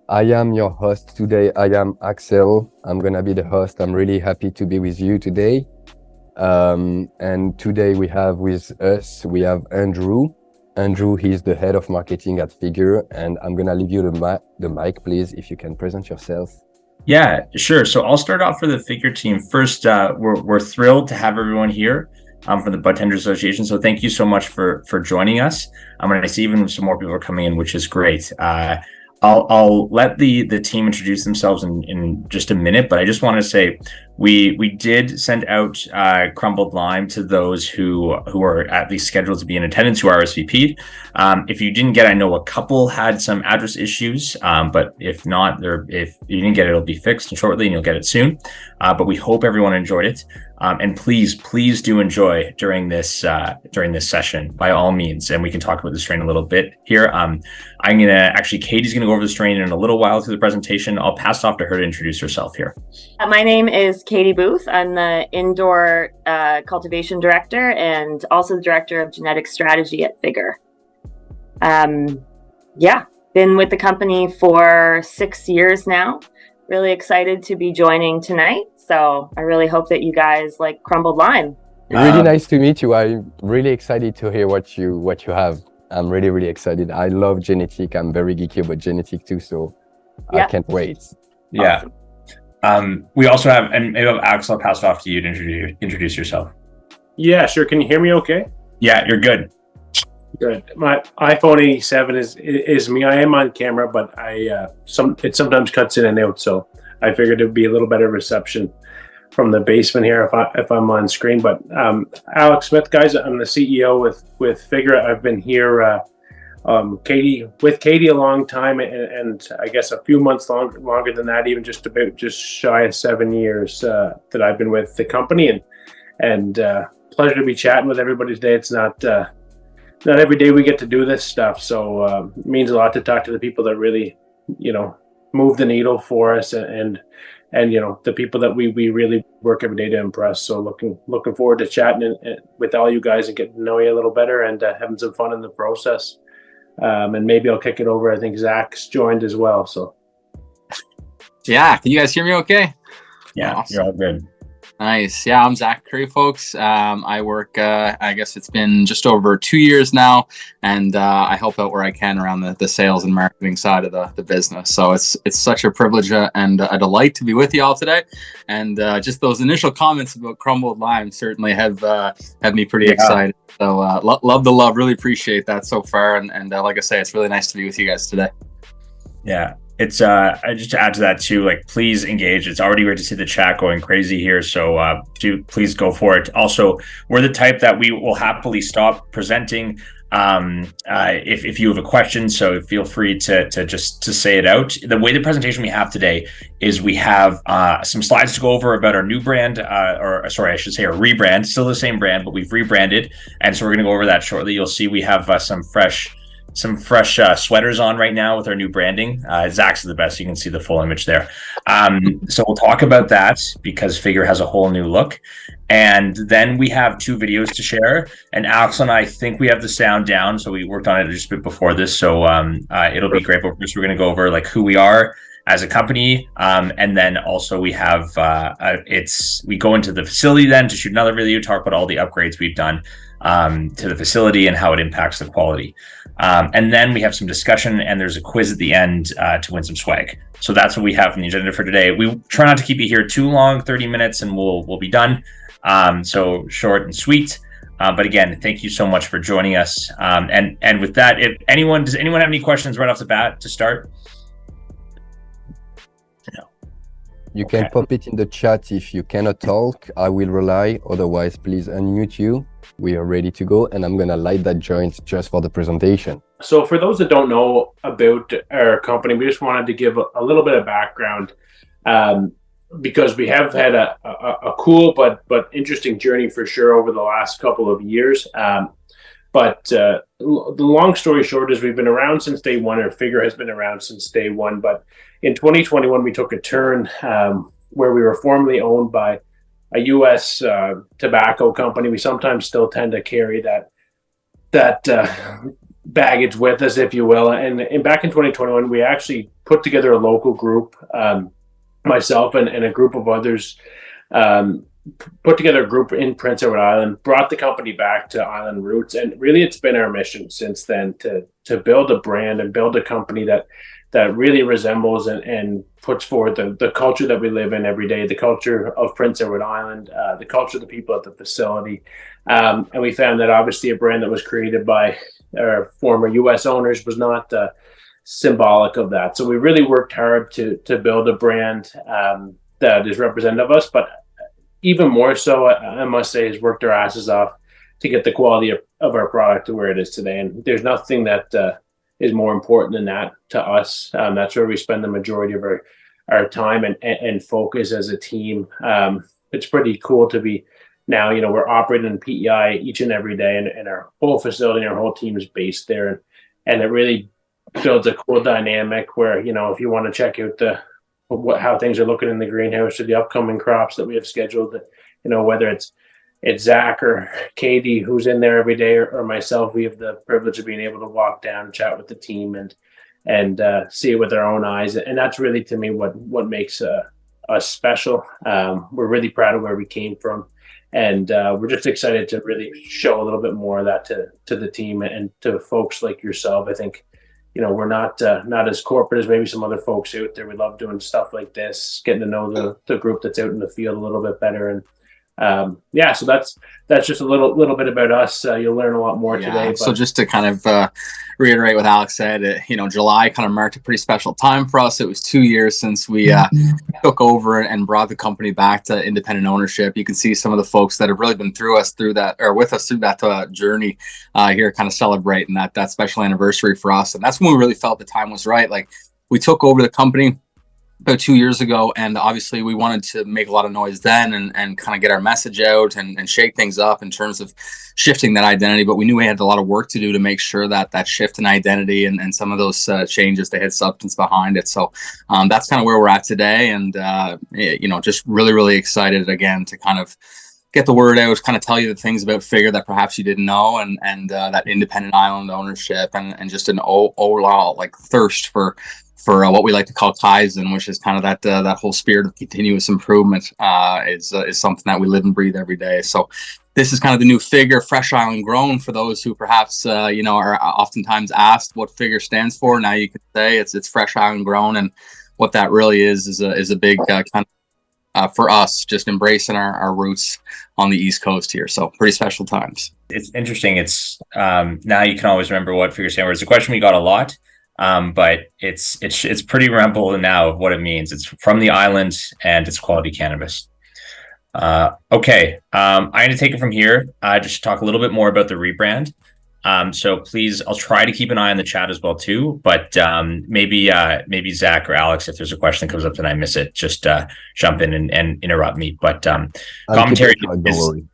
I am your host today. I am Axel. I'm gonna be the host. I'm really happy to be with you today. And today we have Andrew. Andrew, he's the head of marketing at FIGR, and I'm gonna leave you the mic, please, if you can present yourself. Yeah, sure. So I'll start off for the FIGR team. First, we're thrilled to have everyone here from the Budtenders Association. So thank you so much for joining us. I see even some more people are coming in, which is great. I'll let the team introduce themselves in just a minute, but I just want to say we did send out crumbled lime to those who are at least scheduled to be in attendance, who RSVP'd. If you didn't get, I know a couple had some address issues, but if not, if you didn't get it, it'll be fixed shortly and you'll get it soon. But we hope everyone enjoyed it. And please do enjoy during this session by all means. And we can talk about the strain a little bit here. Katie's gonna go over the strain in a little while through the presentation. I'll pass off to her to introduce herself here. My name is Katie Booth. I'm the indoor cultivation director and also the director of genetic strategy at FIGR. Been with the company for 6 years now. Really excited to be joining tonight. So I really hope that you guys like crumbled lime. Really nice to meet you. I'm really excited to hear what you have. I'm really excited. I love genetic. I'm very geeky about genetic too, so I can't wait. Yeah. Awesome. We also have, and maybe Axel, I'll pass it off to you to introduce yourself. Yeah, sure. Can you hear me okay? Yeah, you're good. Good. My iPhone 87 is me. I am on camera, but it sometimes cuts in and out, so I figured it'd be a little better reception from the basement here if I'm on screen. But Alex Smith, guys, I'm the CEO with FIGR. I've been here Katie a long time, and I guess a few months longer than that, even just shy of 7 years that I've been with the company, and pleasure to be chatting with everybody today. It's not every day we get to do this stuff, so it means a lot to talk to the people that really, move the needle for us, and the people that we really work every day to impress. So looking forward to chatting with all you guys and getting to know you a little better and having some fun in the process. And maybe I'll kick it over. I think Zach's joined as well. So yeah, can you guys hear me okay? Yeah, awesome. You're all good. Nice. Yeah, I'm Zach Curry, folks. I work, I guess it's been just over 2 years now, and I help out where I can around the sales and marketing side of the business. So it's such a privilege and a delight to be with you all today. And just those initial comments about crumbled lime certainly have me pretty excited. So love the love. Really appreciate that so far. And like I say, it's really nice to be with you guys today. Yeah. It's just to add to that too, like, please engage. It's already great to see the chat going crazy here, so please go for it. Also, we're the type that we will happily stop presenting if you have a question, so feel free to say it out. The way the presentation we have today is we have some slides to go over about our new brand, or sorry, I should say our rebrand. Still the same brand, but we've rebranded, and so we're going to go over that shortly. You'll see we have some fresh sweaters on right now with our new branding. Zach's the best. You can see the full image there. So we'll talk about that because FIGR has a whole new look. And then we have 2 videos to share. And Alex and I think we have the sound down. So we worked on it just a bit before this. So it'll be great. But first we're going to go over like who we are as a company. And then also we have, we go into the facility then to shoot another video, talk about all the upgrades we've done to the facility and how it impacts the quality. And then we have some discussion and there's a quiz at the end to win some swag. So that's what we have on the agenda for today. We try not to keep you here too long, 30 minutes, and we'll be done. So short and sweet. But again, thank you so much for joining us. And with that, does anyone have any questions right off the bat to start? No. You can pop it in the chat if you cannot talk. I will rely. Otherwise, please unmute you. We are ready to go, and I'm gonna light that joint just for the presentation. So for those that don't know about our company, we just wanted to give a little bit of background, because we have had a cool but interesting journey for sure over the last couple of years. But the long story short is we've been around since day one, or FIGR has been around since day one. But in 2021, we took a turn where we were formerly owned by a U.S. Tobacco company. We sometimes still tend to carry that baggage with us, if you will. And back in 2021, we actually put together a local group, myself and a group of others, put together a group in Prince Edward Island, brought the company back to island roots. And really, it's been our mission since then to build a brand and build a company that really resembles and puts forward the culture that we live in every day, the culture of Prince Edward Island, the culture of the people at the facility. And we found that obviously a brand that was created by our former U.S. owners was not symbolic of that. So we really worked hard to build a brand that is representative of us, but even more so, I must say, has worked our asses off to get the quality of our product to where it is today. And there's nothing that is more important than that to us. That's where we spend the majority of our time and focus as a team. It's pretty cool to be now, we're operating in PEI each and every day, and our whole facility and our whole team is based there. And it really builds a cool dynamic where, if you want to check out how things are looking in the greenhouse or the upcoming crops that we have scheduled, whether it's Zach or Katie who's in there every day, or myself, we have the privilege of being able to walk down and chat with the team and see it with our own eyes. And that's really, to me, what makes us special. We're really proud of where we came from, and we're just excited to really show a little bit more of that to the team and to folks like yourself. I think we're not as corporate as maybe some other folks out there. We love doing stuff like this, getting to know the group that's out in the field a little bit better. And so that's just a little bit about us. You'll learn a lot more today. But... So just to kind of reiterate what Alex said, July kind of marked a pretty special time for us. It was 2 years since we took over and brought the company back to independent ownership. You can see some of the folks that have really been with us through that journey here, kind of celebrating that special anniversary for us. And that's when we really felt the time was right. Like, we took over the company about 2 years ago, and obviously we wanted to make a lot of noise then and kind of get our message out and shake things up in terms of shifting that identity. But we knew we had a lot of work to do to make sure that shift in identity and some of those changes, they had substance behind it. So that's kind of where we're at today. And just really, really excited again to kind of get the word out, kind of tell you the things about FIGR that perhaps you didn't know, and that independent island ownership and just an overall like thirst for what we like to call Kaizen, which is kind of that whole spirit of continuous improvement, is something that we live and breathe every day. So this is kind of the new FIGR, Fresh Island Grown, for those who perhaps are oftentimes asked what FIGR stands for. Now you can say it's Fresh Island Grown, and what that really is a big kind of for us, just embracing our roots on the East Coast here. So pretty special times. It's interesting. It's now you can always remember what FIGR stands for. It's a question we got a lot. But it's pretty simple now of what it means. It's from the island and it's quality cannabis. Okay. I'm going to take it from here. Just to talk a little bit more about the rebrand. So please, I'll try to keep an eye on the chat as well too, but maybe Zach or Alex, if there's a question that comes up and I miss it, just jump in and interrupt me. But commentary don't worry.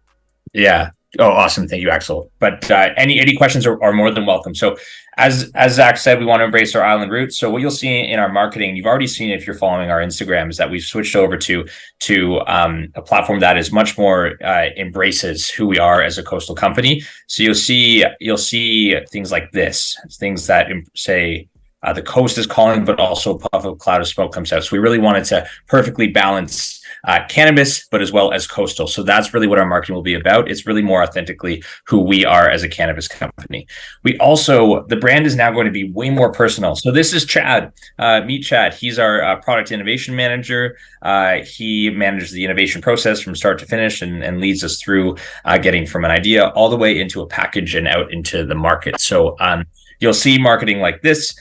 Yeah. Oh, awesome. Thank you, Axel. But any questions are more than welcome. So as Zach said, we want to embrace our island roots. So what you'll see in our marketing, you've already seen if you're following our Instagram, is that we've switched over to a platform that is much more embraces who we are as a coastal company. So you'll see things like this, things that say the coast is calling, but also a puff of cloud of smoke comes out. So we really wanted to perfectly balance cannabis, but as well as coastal. So that's really what our marketing will be about. It's really more authentically who we are as a cannabis company. The brand is now going to be way more personal. So this is Chad. Meet Chad. He's our product innovation manager. He manages the innovation process from start to finish and leads us through getting from an idea all the way into a package and out into the market. So you'll see marketing like this.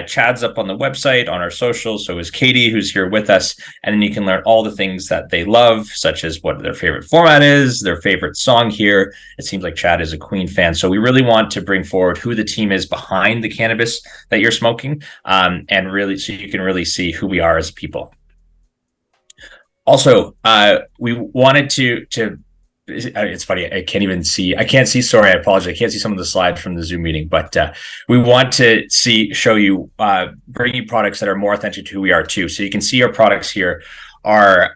Chad's up on the website, on our socials. So is Katie, who's here with us. And then you can learn all the things that they love, such as what their favorite format is, their favorite song here. It seems like Chad is a Queen fan. So we really want to bring forward who the team is behind the cannabis that you're smoking, and really, so you can really see who we are as people. Also, we wanted to it's funny, I can't see, sorry, I apologize, I can't see some of the slides from the Zoom meeting, but we want to show you, bring you products that are more authentic to who we are too. So you can see our products here. Our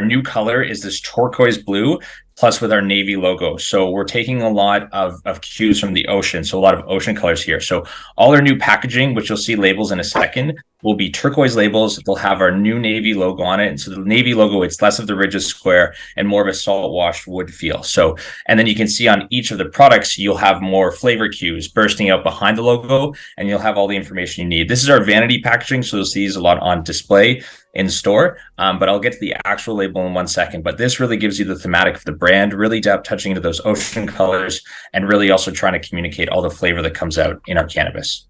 new color is this turquoise blue, plus with our navy logo. So we're taking a lot of cues from the ocean. So a lot of ocean colors here. So all our new packaging, which you'll see labels in a second, will be turquoise labels. They'll have our new navy logo on it. And so the navy logo, it's less of the rigid square and more of a salt washed wood feel. So, and then you can see on each of the products, you'll have more flavor cues bursting out behind the logo, and you'll have all the information you need. This is our vanity packaging. So you'll see these a lot on display in store, but I'll get to the actual label in 1 second. But this really gives you the thematic of the brand, really touching into those ocean colors, and really also trying to communicate all the flavor that comes out in our cannabis.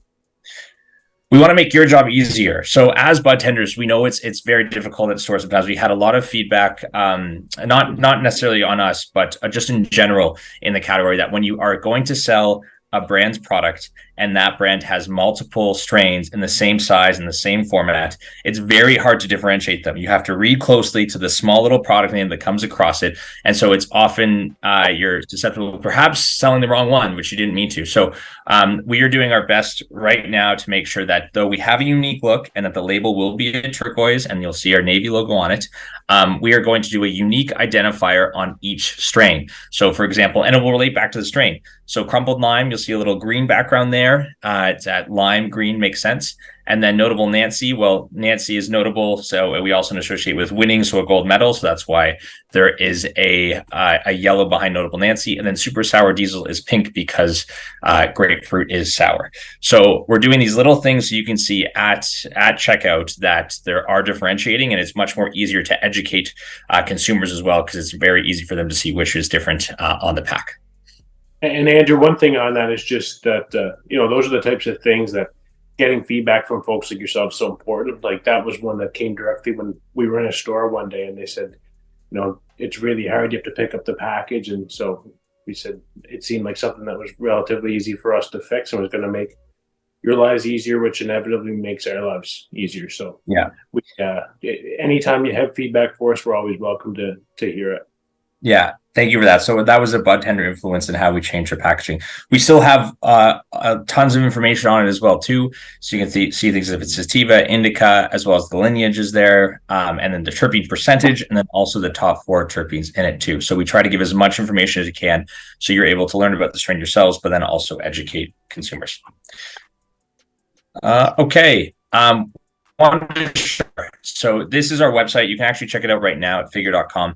We want to make your job easier. So as budtenders, we know it's very difficult at stores sometimes. We had a lot of feedback, not necessarily on us, but just in general in the category, that when you are going to sell a brand's product and that brand has multiple strains in the same size and the same format, it's very hard to differentiate them. You have to read closely to the small little product name that comes across it. And so it's often you're susceptible to perhaps selling the wrong one, which you didn't mean to. So we are doing our best right now to make sure that though we have a unique look and that the label will be a turquoise and you'll see our navy logo on it, we are going to do a unique identifier on each strain. So for example, and it will relate back to the strain. So crumbled lime, you'll see a little green background there. It's at lime green, makes sense. And then notable Nancy, well, Nancy is notable, so we also associate with winning, so a gold medal. So that's why there is a yellow behind notable Nancy. And then super sour diesel is pink because grapefruit is sour. So we're doing these little things so you can see at checkout that there are differentiating, and it's much more easier to educate consumers as well, because it's very easy for them to see which is different on the pack. And Andrew, one thing on that is just that, those are the types of things that getting feedback from folks like yourself is so important. Like that was one that came directly when we were in a store one day and they said, it's really hard. You have to pick up the package. And so we said, it seemed like something that was relatively easy for us to fix and was going to make your lives easier, which inevitably makes our lives easier. So yeah, anytime you have feedback for us, we're always welcome to hear it. Yeah, thank you for that. So that was a budtender influence in how we changed our packaging. We still have tons of information on it as well too. So you can see things if it's sativa, indica, as well as the lineage is there, and then the terpene percentage, and then also the top 4 terpenes in it too. So we try to give as much information as you can, so you're able to learn about the strain yourselves, but then also educate consumers. Okay. So this is our website. You can actually check it out right now at FIGR.com.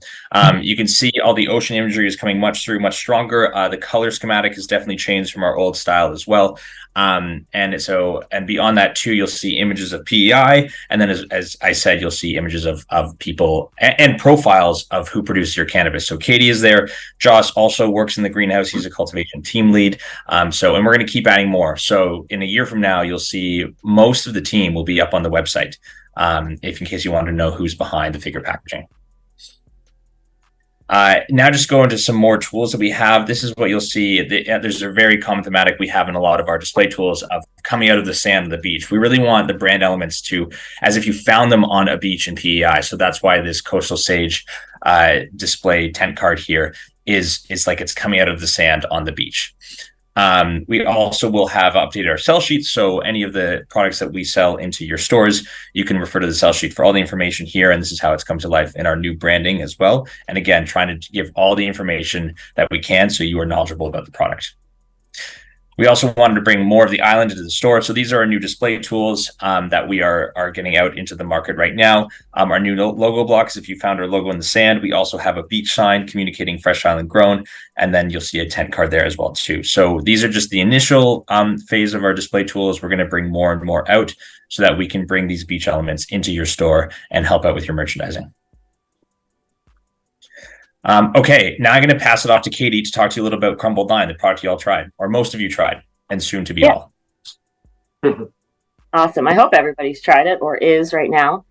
You can see all the ocean imagery is coming much stronger. The color schematic has definitely changed from our old style as well. And beyond that too, you'll see images of PEI, and then as I said, you'll see images of people and profiles of who produces your cannabis. So Katie is there. Joss also works in the greenhouse. He's a cultivation team lead. And we're going to keep adding more. So in a year from now, you'll see most of the team will be up on the website. If in case you want to know who's behind the FIGR packaging. Now just go into some more tools that we have. This is what you'll see. There's a very common thematic we have in a lot of our display tools of coming out of the sand of the beach. We really want the brand elements to, as if you found them on a beach in PEI. So that's why this Coastal Sage display tent card here is like it's coming out of the sand on the beach. We also will have updated our sell sheets. So any of the products that we sell into your stores, you can refer to the sell sheet for all the information here. And this is how it's come to life in our new branding as well. And again, trying to give all the information that we can so you are knowledgeable about the product. We also wanted to bring more of the island into the store. So these are our new display tools that we are getting out into the market right now. Our new logo blocks, if you found our logo in the sand, we also have a beach sign communicating Fresh Island Grown. And then you'll see a tent card there as well too. So these are just the initial phase of our display tools. We're going to bring more and more out so that we can bring these beach elements into your store and help out with your merchandising. Okay, now I'm going to pass it off to Katie to talk to you a little about Crumbled Lime, the product you all tried, or most of you tried, and soon to be all. Awesome. I hope everybody's tried it or is right now.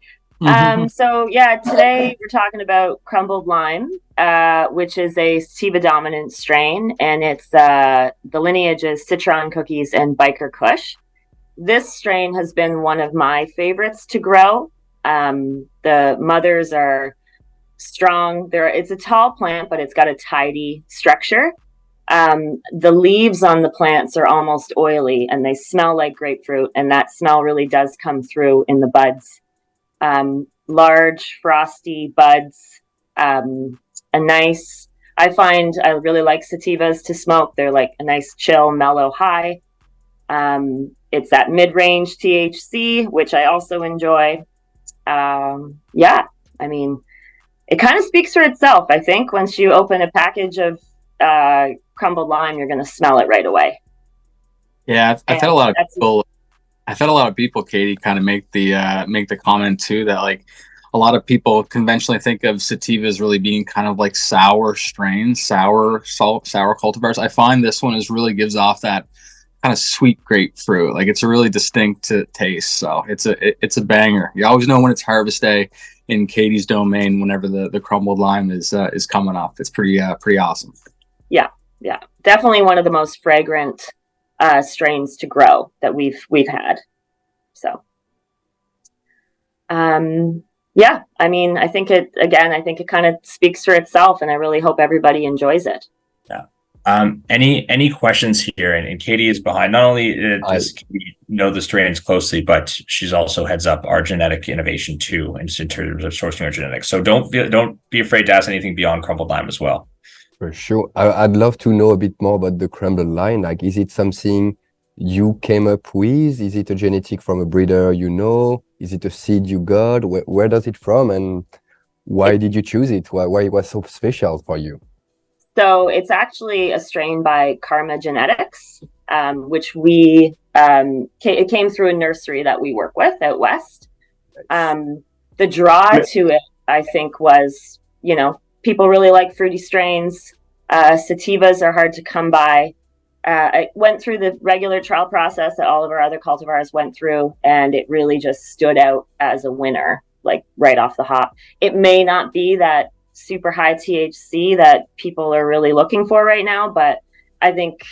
So yeah, today we're talking about crumbled lime, which is a sativa dominant strain, and it's the lineage is Citron Cookies and Biker Kush. This strain has been one of my favorites to grow. The mothers are strong. It's a tall plant, but it's got a tidy structure. The leaves on the plants are almost oily and they smell like grapefruit, and that smell really does come through in the buds. Large frosty buds, I find I really like sativas to smoke. They're like a nice chill mellow high. It's that mid-range THC, which I also enjoy. Yeah, I mean, it kind of speaks for itself. I think once you open a package of crumbled lime, you're going to smell it right away. Yeah, I've had a lot of people, Katie, kind of make the comment too that like a lot of people conventionally think of sativas really being kind of like sour strains, sour cultivars. I find this one really gives off that kind of sweet grapefruit. Like it's a really distinct taste. So it's a banger. You always know when it's harvest day in Katie's domain whenever the crumbled lime is coming up. It's pretty awesome. Yeah, definitely one of the most fragrant strains to grow that we've had. So, yeah, I mean, I think it kind of speaks for itself, and I really hope everybody enjoys it. Yeah. Any questions here? And Katie is behind. Not only does Katie know the strains closely, but she's also heads up our genetic innovation too, and in terms of sourcing our genetics. So don't be afraid to ask anything beyond crumbled lime as well. For sure. I'd love to know a bit more about the crumbled lime. Like, is it something you came up with? Is it a genetic from a breeder you know? Is it a seed you got? Where does it from? And why did you choose it? Why it was so special for you? So it's actually a strain by Karma Genetics, which it came through a nursery that we work with out west. The draw to it, I think, was, people really like fruity strains. Sativas are hard to come by. I went through the regular trial process that all of our other cultivars went through, and it really just stood out as a winner, like right off the hop. It may not be that super high THC that people are really looking for right now, but I think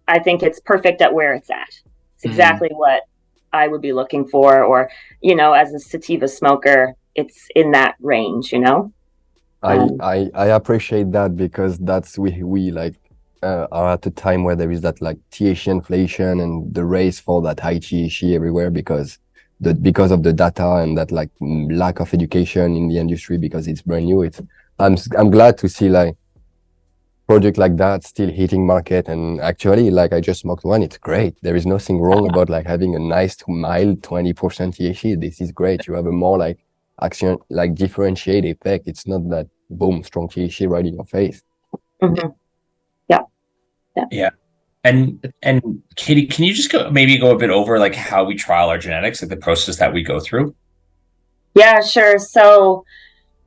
it's perfect at where it's at. It's exactly what I would be looking for, or, as a sativa smoker, it's in that range, I appreciate that, because that's we like are at a time where there is that like THC inflation and the race for that high THC everywhere because of the data and that like lack of education in the industry because it's brand new. I'm glad to see like project like that still hitting market, and actually like I just smoked one. It's great. There is nothing wrong about like having a nice mild 20% THC. This is great. You have a more like action, like differentiate effect. It's not that boom strong THC right in your face. Mm-hmm. Yeah. And Katie, can you just go a bit over like how we trial our genetics, like the process that we go through? Yeah, sure. So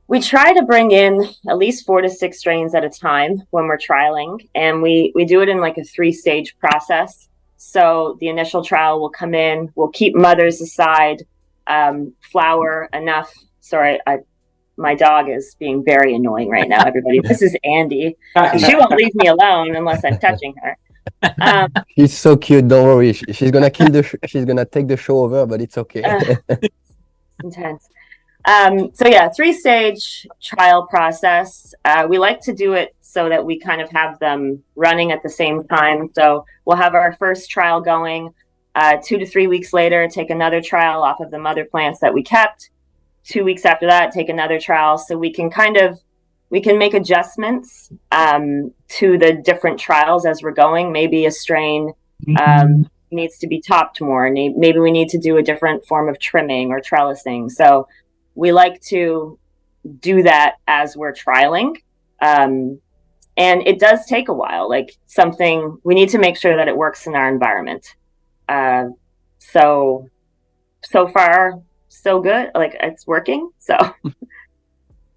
we try to bring in at least 4 to 6 strains at a time when we're trialing, and we do it in like a 3-stage process. So the initial trial will come in, we'll keep mothers aside, flower enough. Sorry, my dog is being very annoying right now, everybody. This is Andy. She won't leave me alone unless I'm touching her. She's so cute. Don't worry. She's gonna she's gonna take the show over, but it's okay. Intense. So yeah, 3-stage trial process. We like to do it so that we kind of have them running at the same time. So we'll have our first trial going. 2 to 3 weeks later, take another trial off of the mother plants that we kept. 2 weeks after that, take another trial. So we can make adjustments to the different trials as we're going. Maybe a strain needs to be topped more. Maybe we need to do a different form of trimming or trellising. So we like to do that as we're trialing. And it does take a while. Like we need to make sure that it works in our environment. So far, so good. Like it's working. So.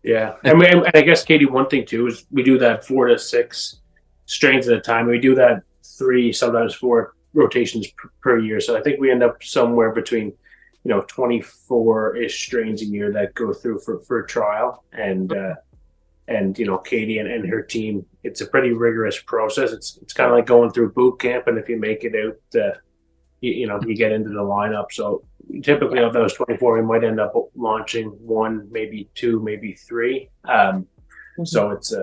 Yeah. And I guess, Katie, one thing too is we do that 4 to 6 strains at a time. We do that 3, sometimes 4 rotations per year. So I think we end up somewhere between 24-ish strains a year that go through for trial. And Katie and her team, it's a pretty rigorous process. It's kind of like going through boot camp, and if you make it out, you get into the lineup. So typically of those 24, we might end up launching one, maybe two, maybe three. So it's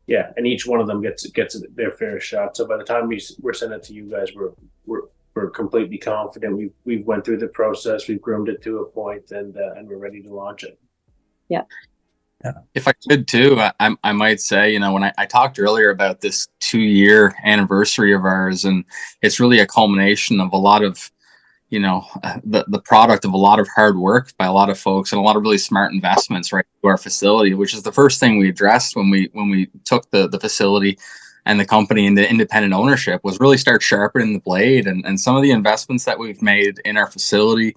and each one of them gets their fair shot. So by the time we're sending it to you guys, we're completely confident. We've went through the process, we've groomed it to a point, and we're ready to launch it. Yeah. If I could too, I might say, when I talked earlier about this 2-year anniversary of ours, and it's really a culmination of a lot of, the product of a lot of hard work by a lot of folks and a lot of really smart investments right to our facility, which is the first thing we addressed when we took the facility and the company into independent ownership, was really start sharpening the blade, and some of the investments that we've made in our facility,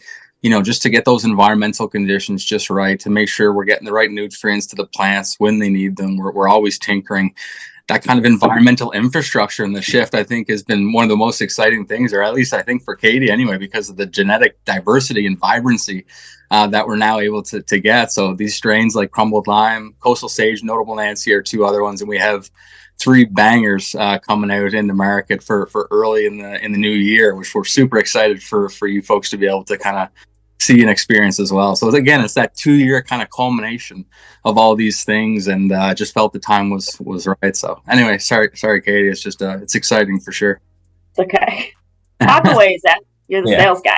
just to get those environmental conditions just right, to make sure we're getting the right nutrients to the plants when they need them. We're always tinkering. That kind of environmental infrastructure in the shift, I think, has been one of the most exciting things, or at least I think for Katie anyway, because of the genetic diversity and vibrancy that we're now able to get. So these strains like Crumbled Lime, Coastal Sage, Notable Nancy are 2 other ones, and we have 3 bangers coming out in the market for early in the new year, which we're super excited for you folks to be able to kind of see and experience as well. So again, it's that 2-year kind of culmination of all these things, and I just felt the time was right. So anyway, sorry Katie, it's just it's exciting for sure. It's okay. Talk away, Zach. You're the sales guy.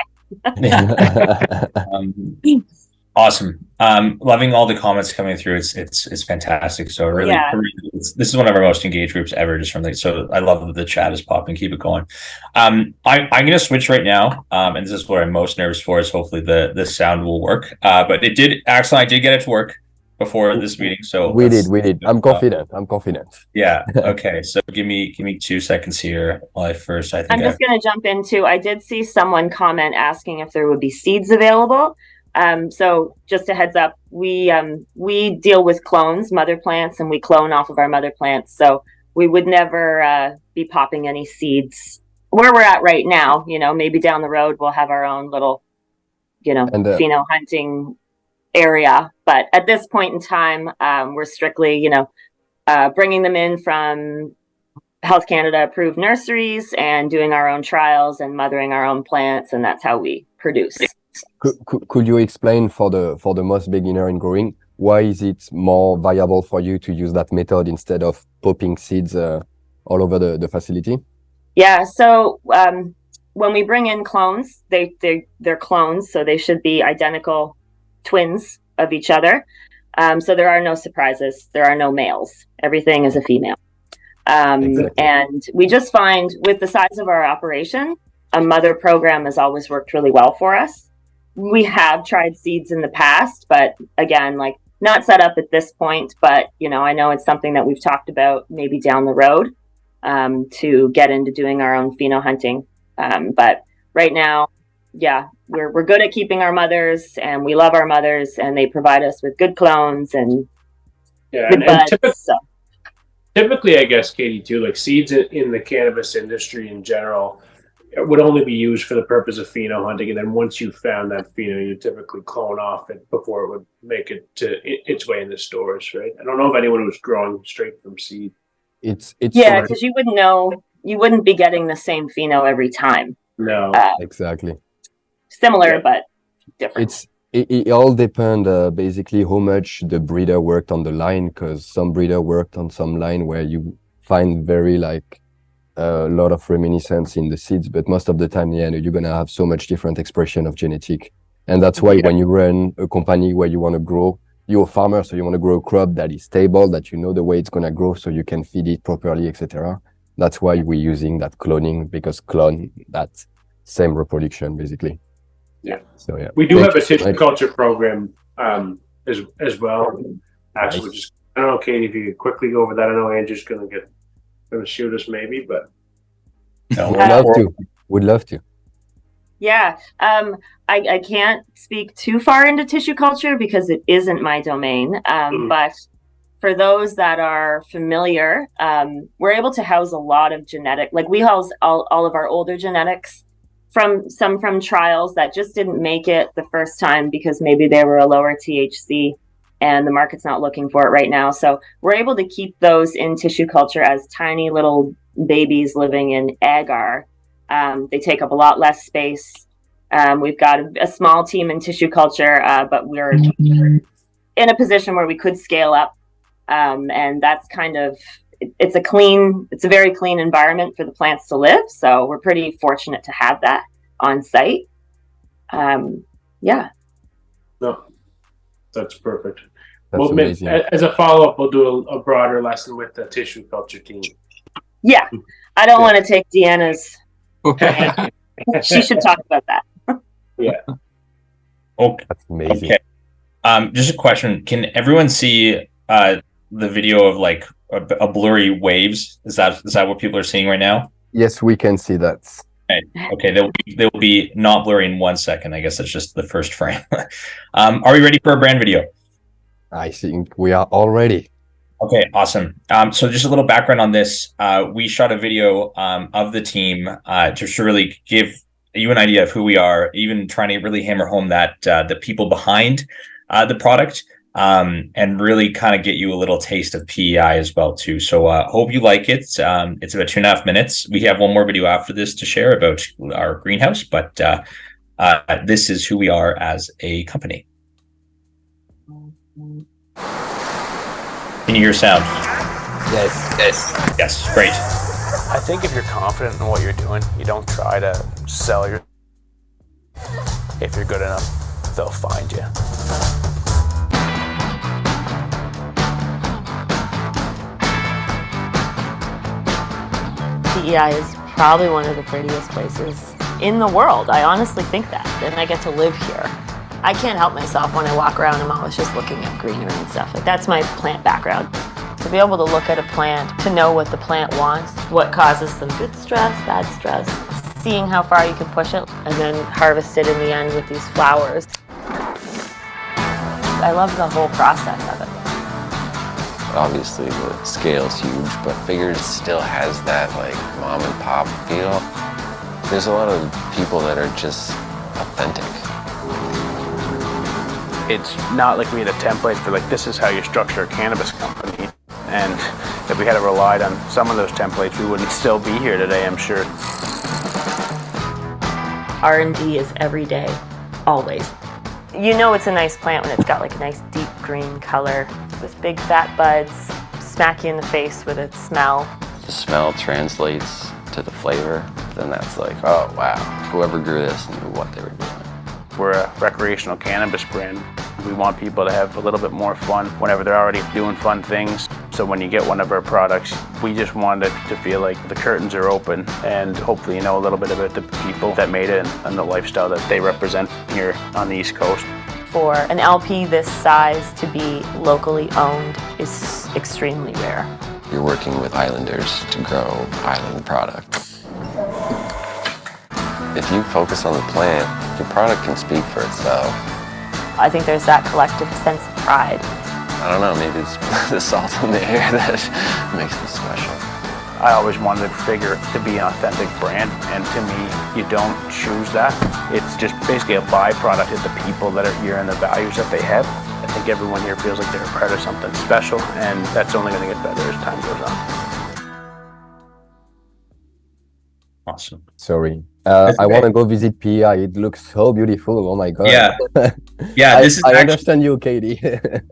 Awesome. Loving all the comments coming through. It's fantastic. So really, this is one of our most engaged groups ever, just from so I love that the chat is popping. Keep it going. I'm going to switch right now. And this is what I'm most nervous for, is hopefully the sound will work. But it did, Axel, I did get it to work before this meeting. So we did. I'm confident. Yeah. Okay. So give me 2 seconds here while I'm just going to jump into, I did see someone comment asking if there would be seeds available. So just a heads up, we deal with clones, mother plants, and we clone off of our mother plants. So we would never be popping any seeds where we're at right now. Maybe down the road we'll have our own little, pheno hunting area. But at this point in time, we're strictly, bringing them in from Health Canada approved nurseries and doing our own trials and mothering our own plants, and that's how we produce. Could you explain for the most beginner in growing, why is it more viable for you to use that method instead of popping seeds all over the facility? Yeah, so when we bring in clones, they're clones, so they should be identical twins of each other. So there are no surprises. There are no males. Everything is a female. Exactly. And we just find with the size of our operation, a mother program has always worked really well for us. We have tried seeds in the past, but again, not set up at this point, but I know it's something that we've talked about maybe down the road to get into doing our own pheno hunting. But right now, we're good at keeping our mothers, and we love our mothers, and they provide us with good clones and good buds. Typically, I guess, Katie, too, seeds in the cannabis industry in general would only be used for the purpose of pheno hunting, and then once you found that pheno, you typically clone off it before it would make it to its way in the stores, right? I don't know if anyone was growing straight from seed. It's because you wouldn't know, you wouldn't be getting the same pheno every time. No, exactly. Similar, but different. It all depends basically how much the breeder worked on the line, because some breeder worked on some line where you find very a lot of reminiscence in the seeds, but most of the time, you're gonna have so much different expression of genetic, and that's why when you run a company where you want to grow, you're a farmer, so you want to grow a crop that is stable, that the way it's gonna grow, so you can feed it properly, etc. That's why we're using that cloning, because clone that same reproduction basically. Yeah. So we do have a tissue culture program as well. Actually, nice. I don't know, Katie, if you could quickly go over that. I know Andrew's gonna shoot us maybe, but would love to. Yeah. I can't speak too far into tissue culture because it isn't my domain. But for those that are familiar, we're able to house a lot of genetic, like we house all of our older genetics from trials that just didn't make it the first time because maybe they were a lower THC and the market's not looking for it right now. So we're able to keep those in tissue culture as tiny little babies living in agar. They take up a lot less space. We've got a small team in tissue culture, but we're in a position where we could scale up. And that's kind of, it's a very clean environment for the plants to live. So we're pretty fortunate to have that on site. Yeah. No, that's perfect. That's amazing. As a follow-up, we'll do a broader lesson with the tissue culture team. Yeah. I don't want to take Deanna's. She should talk about that. Yeah. Okay. That's amazing. Okay. Just a question. Can everyone see the video of like a blurry waves? Is that what people are seeing right now? Yes, we can see that. Okay. They will be not blurry in 1 second. I guess that's just the first frame. Are we ready for a brand video? I think we are all ready. Okay, awesome. So just a little background on this. We shot a video of the team to really give you an idea of who we are, even trying to really hammer home that the people behind the product, and really kind of get you a little taste of PEI as well too. So hope you like it. It's about 2.5 minutes. We have one more video after this to share about our greenhouse, but this is who we are as a company. Can you hear sound? Yes, great. I think if you're confident in what you're doing, you don't try to sell your... If you're good enough, they'll find you. PEI is probably one of the prettiest places in the world. I honestly think that. And I get to live here. I can't help myself when I walk around. I'm always just looking at greenery and stuff. Like, that's my plant background. To be able to look at a plant, to know what the plant wants, what causes them good stress, bad stress, seeing how far you can push it, and then harvest it in the end with these flowers. I love the whole process of it. Obviously the scale's huge, but FIGR still has that like mom and pop feel. There's a lot of people that are just authentic. It's not like we had a template for like, this is how you structure a cannabis company. And if we had relied on some of those templates, we wouldn't still be here today, I'm sure. R&D is every day, always. You know it's a nice plant when it's got like a nice deep green color with big fat buds, smack you in the face with its smell. The smell translates to the flavor, then that's like, oh wow, whoever grew this knew what they were doing. We're a recreational cannabis brand. We want people to have a little bit more fun whenever they're already doing fun things. So when you get one of our products, we just want it to feel like the curtains are open and hopefully you know a little bit about the people that made it and the lifestyle that they represent here on the East Coast. For an LP this size to be locally owned is extremely rare. You're working with islanders to grow island product. If you focus on the plant, your product can speak for itself. I think there's that collective sense of pride. I don't know, maybe it's the salt in the air that makes it special. I always wanted FIGR to be an authentic brand, and to me, you don't choose that. It's just basically a byproduct of the people that are here and the values that they have. I think everyone here feels like they're a part of something special, and that's only going to get better as time goes on. Awesome. Sorry. That's I okay. want to go visit PEI. It looks so beautiful. Oh my God. Yeah. This is I actually, understand you, Katie.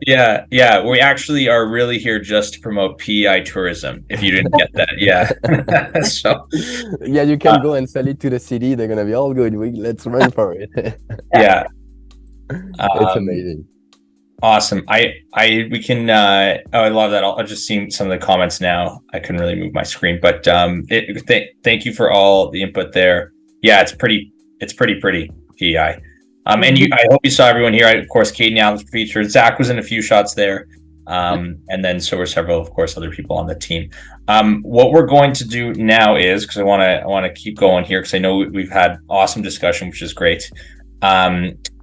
yeah. We actually are really here just to promote PEI tourism. If you didn't get that, yeah. So yeah, you can go and sell it to the city. They're gonna be all good. Let's run for it. yeah, It's amazing. awesome. We can. I love that. I'll just see some of the comments now. I couldn't really move my screen, but thank you for all the input there. Yeah, it's pretty pretty PEI. And I hope you saw everyone here. Of course, Katie Allen's featured. Zach was in a few shots there. And then so were several, of course, other people on the team. What we're going to do now is, because I want to keep going here, because I know we've had awesome discussion, which is great.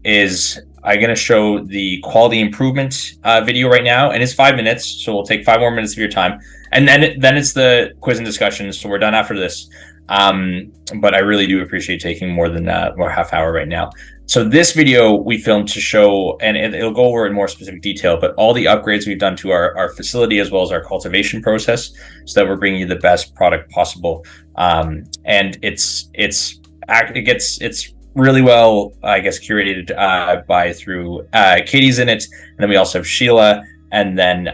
Is I'm going to show the quality improvement video right now, and it's 5 minutes, so we'll take 5 more minutes of your time, and then it's the quiz and discussion. So we're done after this. But I really do appreciate taking more than more half hour right now. So this video we filmed to show, and it'll go over in more specific detail, but all the upgrades we've done to our facility as well as our cultivation process, so that we're bringing you the best product possible. And it's really well, I guess, curated through Katie's in it, and then we also have Sheila, and then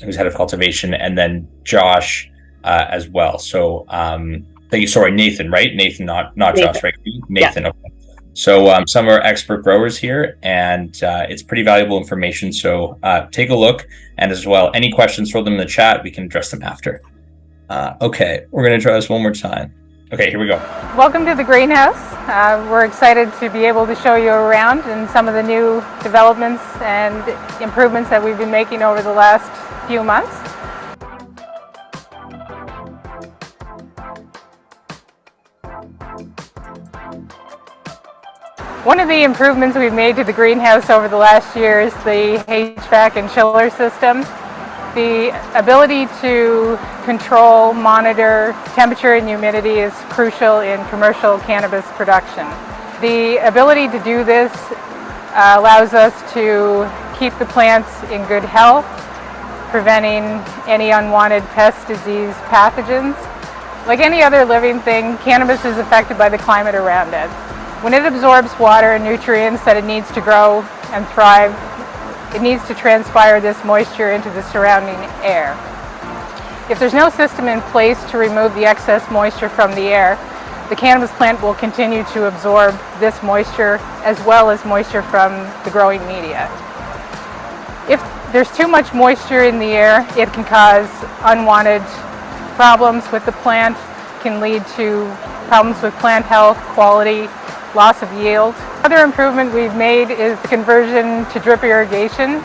who's head of cultivation, and then Josh as well. So thank you. Sorry, Nathan, right? Nathan, not Josh, right? Nathan. Yeah. Okay. So some of our expert growers here, and it's pretty valuable information. So take a look, and as well, any questions, throw them in the chat. We can address them after. Okay, we're going to try this one more time. Okay, here we go. Welcome to the greenhouse. We're excited to be able to show you around and some of the new developments and improvements that we've been making over the last few months. One of the improvements we've made to the greenhouse over the last year is the HVAC and chiller system. The ability to control, monitor temperature and humidity is crucial in commercial cannabis production. The ability to do this allows us to keep the plants in good health, preventing any unwanted pest, disease, pathogens. Like any other living thing, cannabis is affected by the climate around it. When it absorbs water and nutrients that it needs to grow and thrive, it needs to transpire this moisture into the surrounding air. If there's no system in place to remove the excess moisture from the air, the cannabis plant will continue to absorb this moisture as well as moisture from the growing media. If there's too much moisture in the air, it can cause unwanted problems with the plant, can lead to problems with plant health, quality, loss of yield. Another improvement we've made is the conversion to drip irrigation.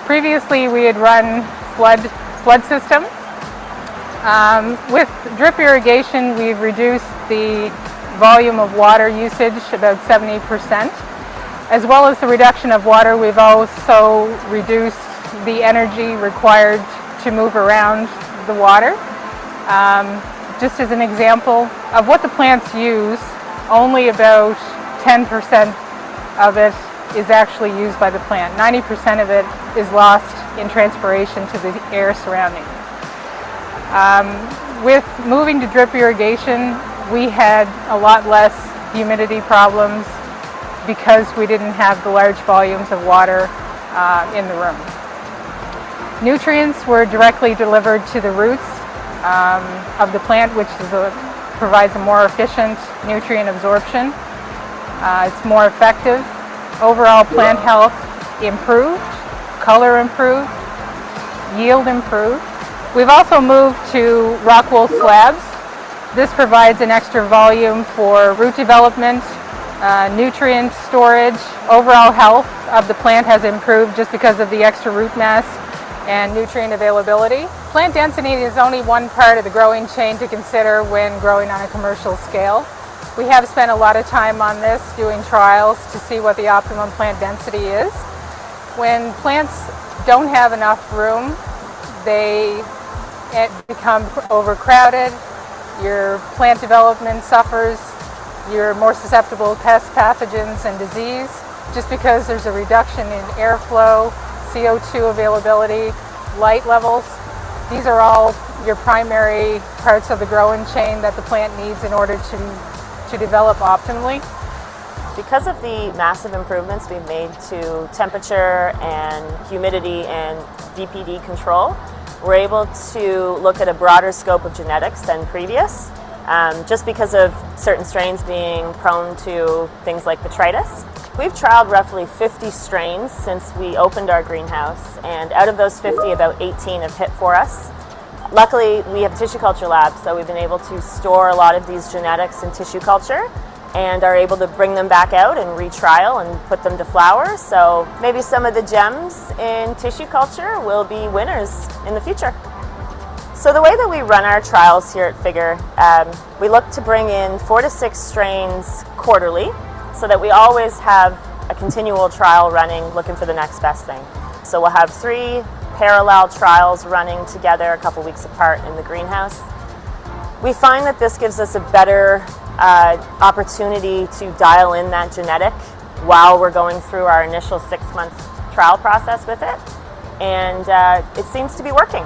Previously we had run flood system. With drip irrigation we've reduced the volume of water usage about 70%. As well as the reduction of water, we've also reduced the energy required to move around the water. Just as an example of what the plants use, only about 10% of it is actually used by the plant. 90% of it is lost in transpiration to the air surrounding. With moving to drip irrigation, we had a lot less humidity problems because we didn't have the large volumes of water in the room. Nutrients were directly delivered to the roots of the plant, which provides a more efficient nutrient absorption. It's more effective. Overall plant health improved, color improved, yield improved. We've also moved to rock wool slabs. This provides an extra volume for root development, nutrient storage. Overall health of the plant has improved just because of the extra root mass and nutrient availability. Plant density is only one part of the growing chain to consider when growing on a commercial scale. We have spent a lot of time on this, doing trials to see what the optimum plant density is. When plants don't have enough room, they become overcrowded, your plant development suffers, you're more susceptible to pests, pathogens, and disease, just because there's a reduction in airflow, CO2 availability, light levels. These are all your primary parts of the growing chain that the plant needs in order to develop optimally. Because of the massive improvements we've made to temperature and humidity and VPD control, we're able to look at a broader scope of genetics than previous, just because of certain strains being prone to things like botrytis. We've trialed roughly 50 strains since we opened our greenhouse, and out of those 50, about 18 have hit for us. Luckily, we have a tissue culture lab, so we've been able to store a lot of these genetics in tissue culture and are able to bring them back out and retrial and put them to flower. So maybe some of the gems in tissue culture will be winners in the future. So the way that we run our trials here at FIGR, we look to bring in 4 to 6 strains quarterly so that we always have a continual trial running, looking for the next best thing. So we'll have 3 parallel trials running together a couple weeks apart in the greenhouse. We find that this gives us a better opportunity to dial in that genetic while we're going through our initial 6-month trial process with it, and it seems to be working.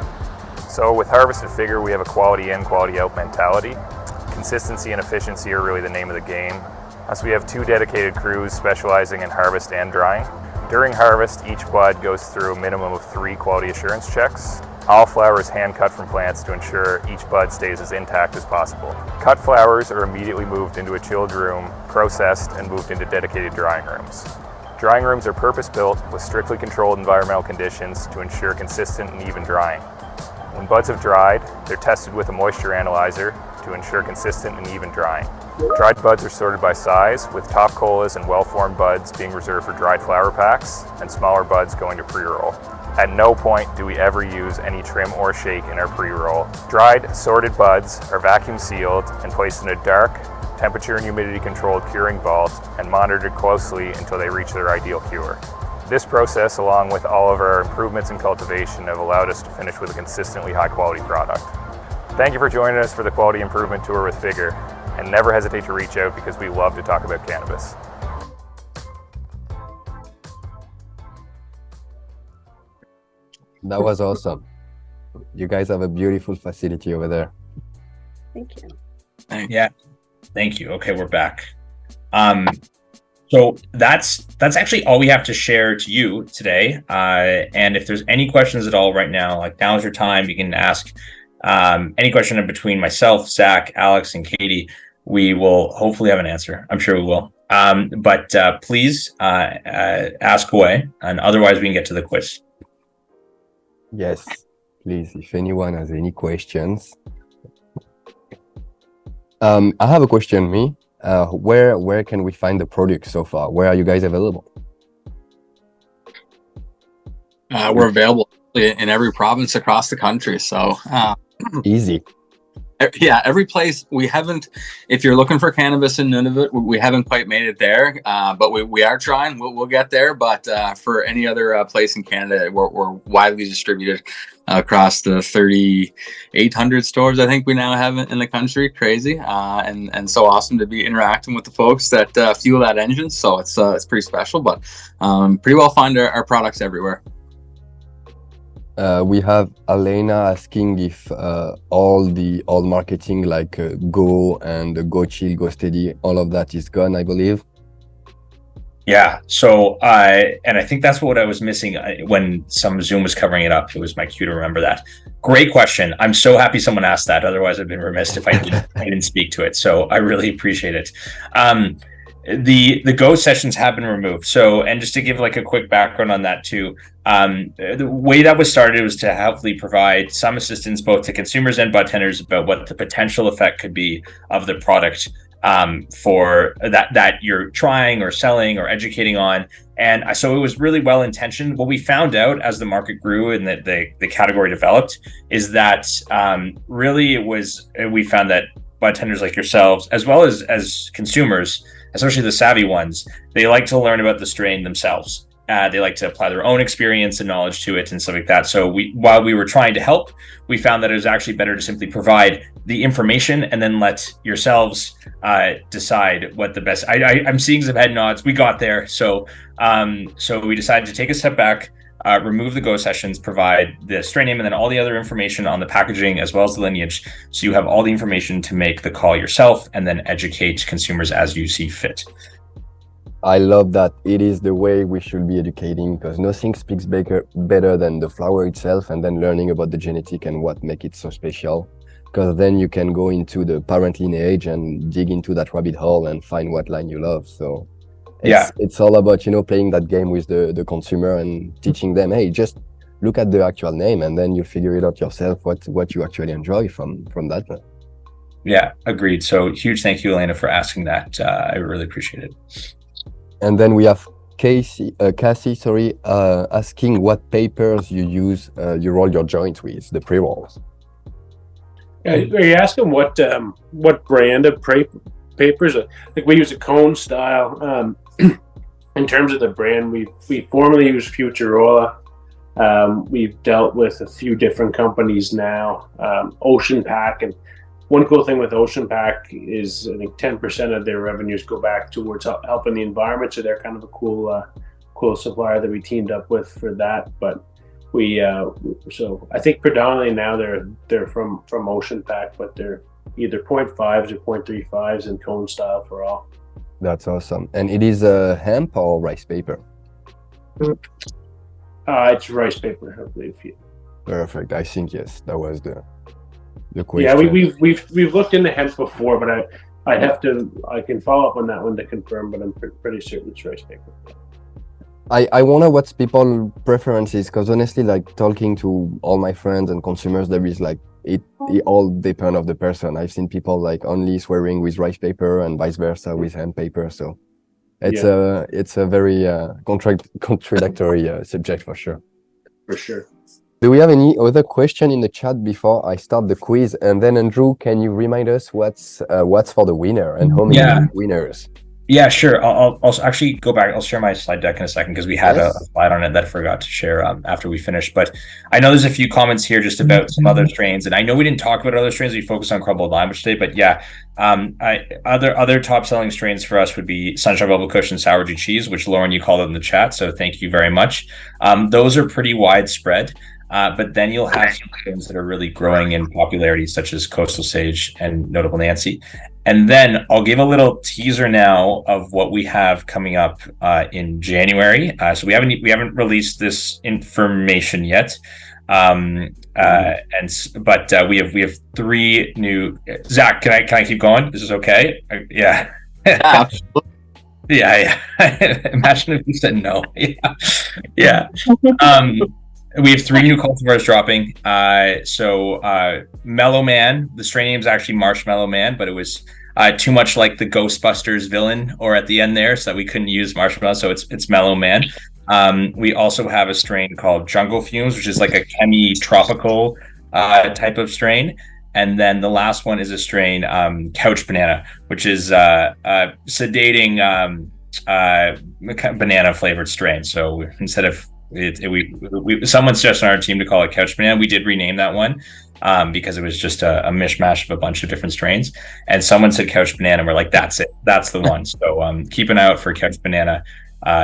So with Harvest at FIGR, we have a quality in, quality out mentality. Consistency and efficiency are really the name of the game. So we have 2 dedicated crews specializing in harvest and drying. During harvest, each bud goes through a minimum of 3 quality assurance checks. All flower is hand cut from plants to ensure each bud stays as intact as possible. Cut flowers are immediately moved into a chilled room, processed, and moved into dedicated drying rooms. Drying rooms are purpose-built with strictly controlled environmental conditions to ensure consistent and even drying. When buds have dried, they're tested with a moisture analyzer to ensure consistent and even drying. Dried buds are sorted by size, with top colas and well-formed buds being reserved for dried flower packs, and smaller buds going to pre-roll. At no point do we ever use any trim or shake in our pre-roll. Dried, sorted buds are vacuum sealed and placed in a dark, temperature and humidity controlled curing vault and monitored closely until they reach their ideal cure. This process, along with all of our improvements in cultivation, have allowed us to finish with a consistently high quality product. Thank you for joining us for the Quality Improvement Tour with FIGR, and never hesitate to reach out because we love to talk about cannabis. That was awesome. You guys have a beautiful facility over there. Thank you. Yeah, thank you. Okay, we're back. So that's actually all we have to share to you today. And if there's any questions at all right now, like now's your time. You can ask any question in between myself, Zach, Alex, and Katie. We will hopefully have an answer. I'm sure we will. But please ask away, and otherwise we can get to the quiz. Yes, please, if anyone has any questions. I have a question, me. Where can we find the product so far? Where are you guys available? We're available in every province across the country. So Easy. yeah, every place. We haven't, if you're looking for cannabis in Nunavut, we haven't quite made it there, but we are trying. We'll get there. But for any other place in Canada, we're widely distributed across the 3,800 stores I think we now have in the country. Crazy, and so awesome to be interacting with the folks that fuel that engine. So it's pretty special, but pretty well find our products everywhere. We have Elena asking if all marketing like Go and Go Chill, Go Steady, all of that is gone, I believe. Yeah. So, and I think that's what I was missing when some Zoom was covering it up. It was my cue to remember that. Great question. I'm so happy someone asked that. Otherwise, I'd been remiss if I didn't speak to it. So I really appreciate it. The Go sessions have been removed. So, and just to give like a quick background on that too, the way that was started was to hopefully provide some assistance both to consumers and budtenders about what the potential effect could be of the product for that you're trying or selling or educating on. And so it was really well intentioned. What we found out as the market grew and the category developed is that really we found that budtenders like yourselves, as well as consumers, especially the savvy ones, they like to learn about the strain themselves. They like to apply their own experience and knowledge to it and stuff like that. So while we were trying to help, we found that it was actually better to simply provide the information and then let yourselves decide what the best. I'm seeing some head nods. We got there. So we decided to take a step back, remove the Go sessions, provide the strain name, and then all the other information on the packaging as well as the lineage. So you have all the information to make the call yourself and then educate consumers as you see fit. I love that. It is the way we should be educating, because nothing speaks better than the flower itself, and then learning about the genetic and what makes it so special. Because then you can go into the parent lineage and dig into that rabbit hole and find what line you love. So it's all about, playing that game with the consumer and teaching them, hey, just look at the actual name and then you figure it out yourself, what you actually enjoy from that. Yeah, agreed. So huge thank you, Elena, for asking that. I really appreciate it. And then we have Cassie, asking what papers you use, you roll your joint with, the pre-rolls. Are you asking what brand of papers? I think we use a cone style. In terms of the brand, we formerly used Futurola. We've dealt with a few different companies now. Ocean Pack, and one cool thing with Ocean Pack is I think 10% of their revenues go back towards helping the environment. So they're kind of a cool supplier that we teamed up with for that. But so I think predominantly now they're from Ocean Pack, but they're either 0.5s or 0.35s in cone style for all. That's awesome. And it is hemp or rice paper? It's rice paper, I believe. Yeah. Perfect. I think yes, that was the question. Yeah, we've looked into hemp before, but I can follow up on that one to confirm, but I'm pretty certain it's rice paper. I wonder what's people preferences, because honestly, like talking to all my friends and consumers, there is like it all depends of the person. I've seen people like only swearing with rice paper and vice versa with hemp paper. So it's a very contradictory subject for sure. For sure. Do we have any other question in the chat before I start the quiz? And then Andrew, can you remind us what's for the winner and how many winners? Yeah, sure. I'll actually go back. I'll share my slide deck in a second because we had a slide on it that I forgot to share after we finished. But I know there's a few comments here just about some other strains, and I know we didn't talk about other strains. We focused on crumbled lime today, but yeah, other top selling strains for us would be Sunshine Bubble Kush and Sour Dew Cheese, which Lauren, you called it in the chat, so thank you very much. Those are pretty widespread. But then you'll have some strains that are really growing in popularity, such as Coastal Sage and Notable Nancy. And then I'll give a little teaser now of what we have coming up in January. So we haven't released this information yet, but we have 3 new. Zach, can I keep going? This is okay. Yeah. Yeah. Imagine if you said no. Yeah. We have 3 new cultivars dropping. So Mellow Man, the strain name is actually Marshmallow Man, but it was too much like the Ghostbusters villain or at the end there, so that we couldn't use Marshmallow, so it's Mellow Man. We also have a strain called Jungle Fumes, which is like a chemi-tropical type of strain. And then the last one is a strain, Couch Banana, which is sedating banana flavored strain. So instead of someone suggested on our team to call it Couch Banana. We did rename that one because it was just a mishmash of a bunch of different strains. And someone said Couch Banana, and we're like, that's it. That's the one. So keep an eye out for Couch Banana,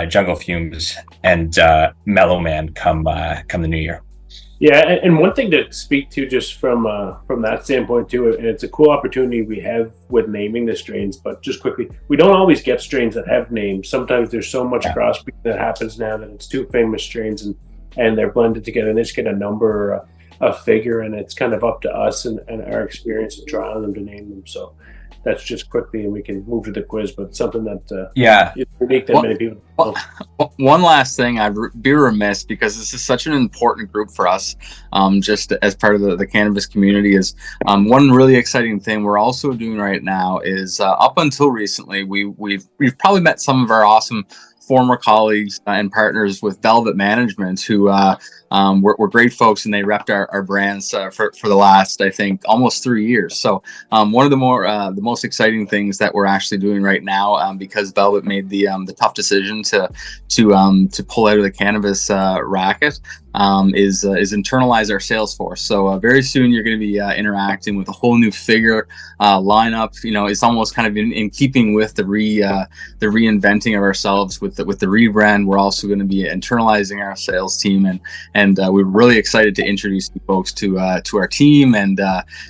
Jungle Fumes, and Mellow Man come the new year. Yeah, and one thing to speak to just from that standpoint too, and it's a cool opportunity we have with naming the strains, but just quickly, we don't always get strains that have names. Sometimes there's so much crossbreeding that happens now that it's 2 famous strains and they're blended together and they just get a number or a figure, and it's kind of up to us and our experience in trying them to name them. So that's just quickly, and we can move to the quiz, but something that is unique that many people don't know. One last thing, I'd be remiss, because this is such an important group for us, just as part of the cannabis community, is one really exciting thing we're also doing right now is up until recently, we've probably met some of our awesome former colleagues and partners with Velvet Management who were great folks, and they repped our brands for the last, I think, almost 3 years. So one of the most exciting things that we're actually doing right now, because Velvet made the tough decision to pull out of the cannabis racket, is internalize our sales force. So very soon you're going to be interacting with a whole new FIGR lineup. You know, it's almost kind of in keeping with the reinventing of ourselves with the rebrand. We're also going to be internalizing our sales team, and we're really excited to introduce you folks to our team and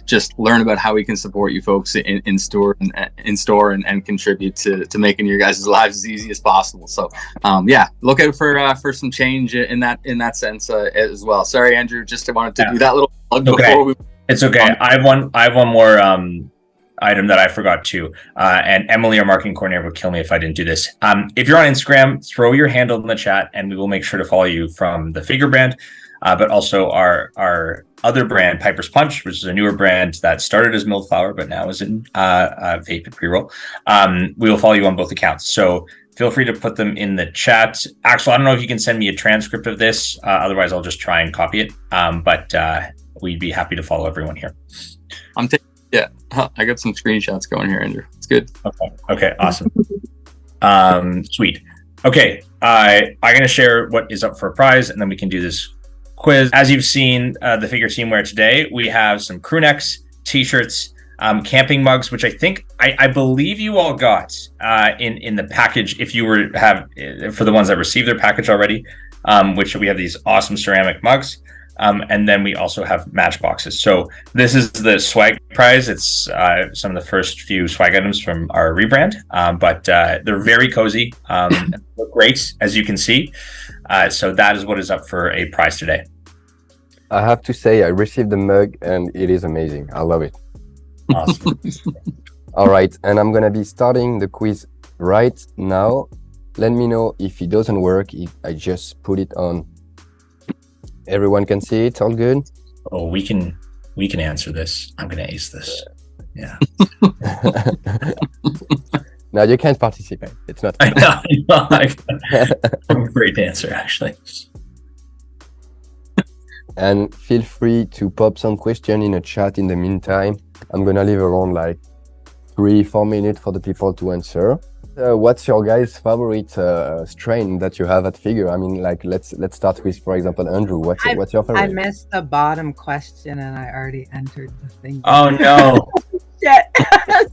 just learn about how we can support you folks in store and contribute to making your guys' lives as easy as possible. So look out for some change in that sense as well. Sorry, Andrew, just wanted to do that little plug before we. It's okay. I have one more item that I forgot to, and Emily, our marketing coordinator, would kill me if I didn't do this. If you're on Instagram, throw your handle in the chat, and we will make sure to follow you from the FIGR brand, but also our other brand, Piper's Punch, which is a newer brand that started as milled flower, but now is in vape and pre-roll. We will follow you on both accounts. So feel free to put them in the chat. Axel, I don't know if you can send me a transcript of this. Otherwise, I'll just try and copy it. But we'd be happy to follow everyone here. I got some screenshots going here, Andrew. It's good. Okay, awesome. Sweet. Okay, I'm going to share what is up for a prize, and then we can do this quiz. As you've seen the FIGR team wear today, we have some crew necks, t-shirts, camping mugs, which I believe you all got in the package. If you for the ones that received their package already, which we have these awesome ceramic mugs. And then we also have matchboxes. So this is the swag prize. It's some of the first few swag items from our rebrand, but they're very cozy, look great, as you can see. So that is what is up for a prize today. I have to say, I received the mug and it is amazing. I love it. Awesome. All right, and I'm gonna be starting the quiz right now. Let me know if it doesn't work, if I just put it on. Everyone can see it, all good? Oh, we can answer this. I'm gonna ace this. Yeah. Now you can't participate. It's not. I know. I'm a great dancer, actually. And feel free to pop some question in a chat in the meantime. I'm gonna leave around like 3-4 minutes for the people to answer. What's your guys' favorite strain that you have at FIGR? I mean, like let's start with, for example, Andrew. What's your favorite? I missed the bottom question and I already entered the thing. Oh no! Shit!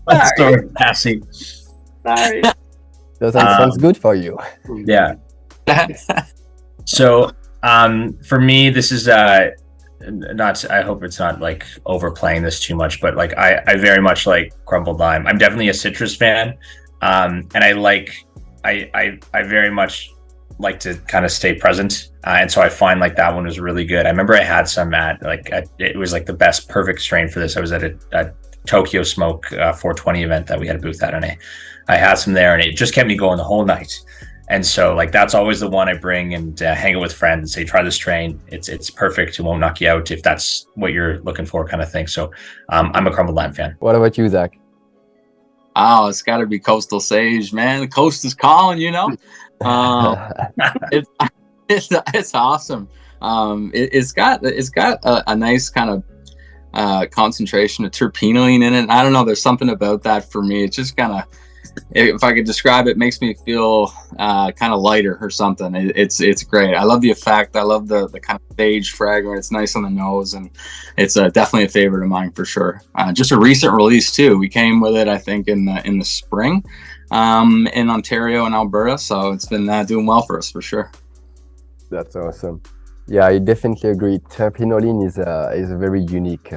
That's so passy. Sorry. That sounds good for you. Yeah. So, for me, this is not. I hope it's not like overplaying this too much, but like I very much like crumbled lime. I'm definitely a citrus fan. And I very much like to kind of stay present. And so I find like that one was really good. I remember I had some it was like the best perfect strain for this. I was at a Tokyo Smoke 420 event that we had a booth at, and I had some there, and it just kept me going the whole night. And so like, that's always the one I bring and hang out with friends and say, try this strain. It's perfect. It won't knock you out if that's what you're looking for, kind of thing. So I'm a crumbled lime fan. What about you, Zach? Oh, it's got to be Coastal Sage, man. The coast is calling, you know. It's awesome. It's got a nice kind of concentration of terpenoline in it. I don't know. There's something about that for me. It's just kind of, if I could describe it, makes me feel kind of lighter or something. It's great. I love the effect. I love the kind of sage fragrance. It's nice on the nose, and it's definitely a favorite of mine for sure. Just a recent release too. We came with it, I think, in the spring in Ontario and Alberta. So it's been doing well for us for sure. That's awesome. Yeah, I definitely agree. Terpenoline is a very unique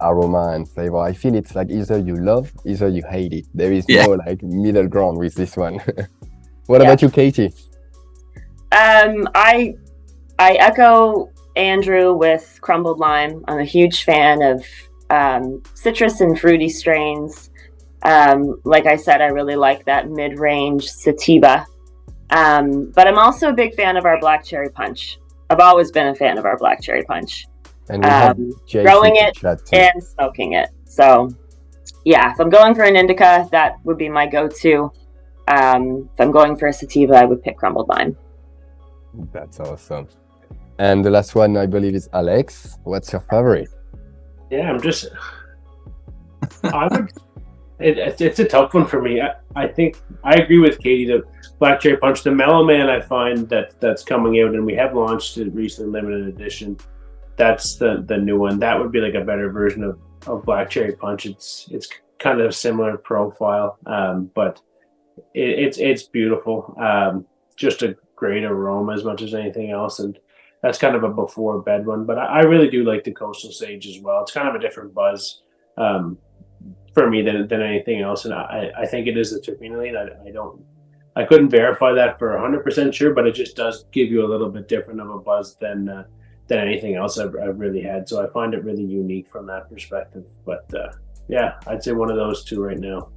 aroma and flavor. I feel it's like either you love, either you hate it. There is no like middle ground with this one. What about you, Katie? I echo Andrew with crumbled lime. I'm a huge fan of citrus and fruity strains. Like I said, I really like that mid-range sativa. But I'm also a big fan of our black cherry punch. I've always been a fan of our black cherry punch. And we have growing it and smoking it. So yeah, if I'm going for an indica, that would be my go-to. If I'm going for a sativa, I would pick crumbled lime. That's awesome. And the last one, I believe, is Alex. What's your favorite? Yeah, it's a tough one for me. I think I agree with Katie. The Black Cherry Punch, the Mellow Man, I find that's coming out, and we have launched it recently, limited edition. That's the new one. That would be like a better version of Black Cherry Punch. It's kind of a similar profile, but it's beautiful. Just a great aroma as much as anything else, and that's kind of a before bed one. But I really do like the Coastal Sage as well. It's kind of a different buzz for me than anything else, and I think it is the terpenoline. I couldn't verify that for 100% sure, but it just does give you a little bit different of a buzz than anything else I've really had. So I find it really unique from that perspective. But yeah, I'd say one of those two right now.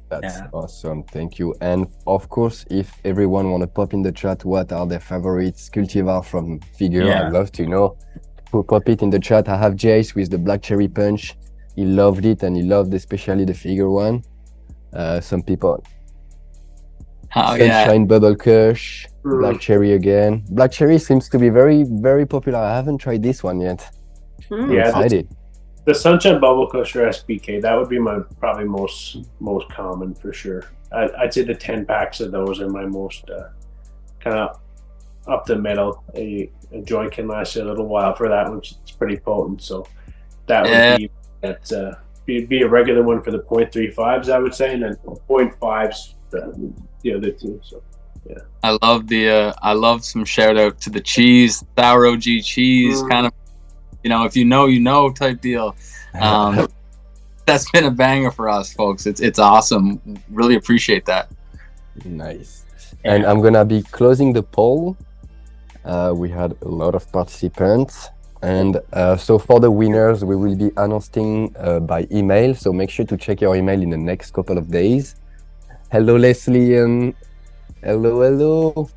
That's awesome. Thank you. And of course, if everyone want to pop in the chat, what are their favorites cultivar from FIGR? I'd love to know. Who pop it in the chat. I have Jace with the Black Cherry Punch. He loved it, and he loved especially the FIGR one. Some people. Sunshine Bubble Kush, Black Cherry again. Black Cherry seems to be very, very popular. I haven't tried this one yet. I'm excited. The Sunshine Bubble Kush or SBK, that would be my probably most common for sure. I'd say the 10 packs of those are my most kind of up the middle. A joint can last you a little while for that, which is pretty potent. So that would be a regular one for the 0.35s, I would say, and then 0.5s the other two. So yeah, I love some shout out to the cheese, Thorough G cheese, kind of, if you know type deal. That's been a banger for us, folks. It's awesome. Really appreciate that. Nice. And I'm gonna be closing the poll. We had a lot of participants, and so for the winners, we will be announcing by email. So make sure to check your email in the next couple of days. Hello, Leslie, and hello.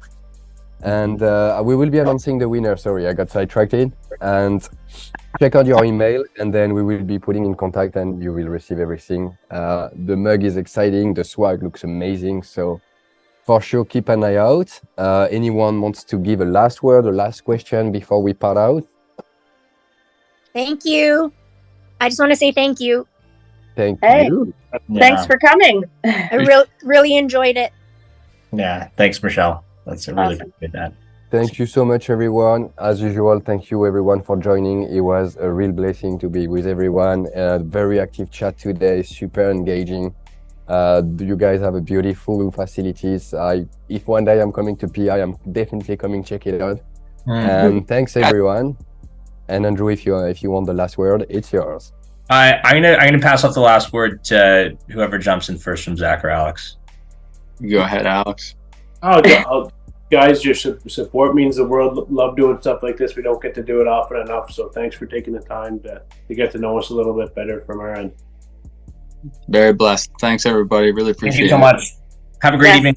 And we will be announcing the winner. Sorry, I got sidetracked. And check out your email, and then we will be putting in contact, and you will receive everything. The mug is exciting. The swag looks amazing. So for sure, keep an eye out. Anyone wants to give a last word, a last question before we part out? Thank you. I just want to say thank you. Thank Hey. you. Thanks for coming. I really enjoyed it. Yeah, thanks, Michelle. That's a really Awesome. appreciate that. Thank you so much, everyone. As usual, thank you everyone for joining. It was a real blessing to be with everyone. Very active chat today, super engaging. You guys have a beautiful facilities. If one day I'm coming to PI, I'm definitely coming check it out. And thanks everyone. And Andrew, if you want the last word, it's yours. I'm gonna pass off the last word to whoever jumps in first, from Zach or Alex. Go ahead, Alex. Guys, your support means the world. Love doing stuff like this. We don't get to do it often enough. So thanks for taking the time to get to know us a little bit better from our end. Very blessed. Thanks, everybody. Really appreciate it. Thank you so much. Have a great evening.